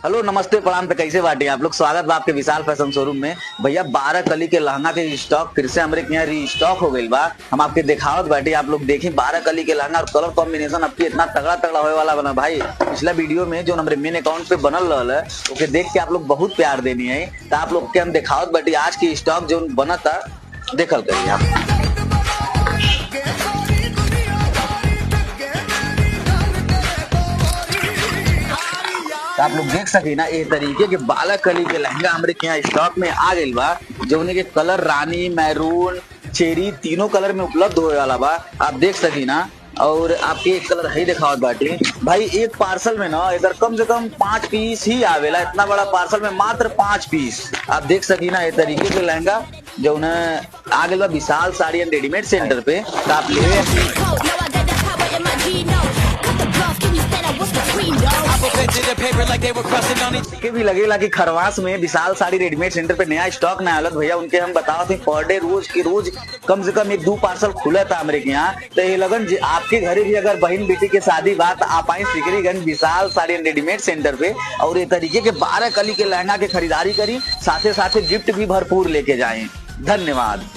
Hello नमस्ते प्रणाम। तो कैसे बाटे आप लोग? स्वागत बा आपके विशाल फैशन शोरूम में। भैया 12 कली के लहंगा के स्टॉक फिर से हमारे यहाँ रीस्टॉक हो गई बा। हम आपके दिखावत बाटे, आप लोग देखी 12 कली के लहंगा और कलर कॉम्बिनेशन आपके इतना तगड़ा तगड़ा होने वाला बना भाई। पिछला वीडियो में जो हमारे मेन अकाउंट पे बनल रहा है ओके देख के आप लोग बहुत प्यार देनी है। तो आप लोग के हम दिखावत बाटे आज की स्टॉक जो बना था, देखल करिए आप। तो आप लोग देख सके ना ये तरीके के 12 कली के लहंगा हमारे यहाँ स्टॉक में आ गई बा। जो उन्हें के कलर रानी, मैरून, चेरी तीनों कलर में उपलब्ध होने वाला बा। आप देख सकी ना। और आपके एक कलर है दिखावत बाटे भाई। एक पार्सल में ना इधर कम से कम 5 पीस ही आवेला। इतना बड़ा पार्सल में मात्र 5 पीस। आप देख सकी ना ये तरीके के लहंगा जो उन्हें आ गया विशाल साड़ी एंड रेडीमेड सेंटर पे। तो आप ले के भी लगेला कि खरवास में विशाल साड़ी रेडीमेड सेंटर पे नया स्टॉक ना आलत भैया। उनके हम बताओ थे पर डे रोज की रोज कम से कम 1-2 पार्सल खुला था हमारे यहाँ। तो ये लगन आपके घरे भी अगर बहन बेटी के शादी बात आप आए सिकरीगंज विशाल साड़ी रेडीमेड सेंटर पे और ये तरीके के 12 कली के लहंगा के खरीदारी करी, साथ ही गिफ्ट भी भरपूर लेके जाए। धन्यवाद।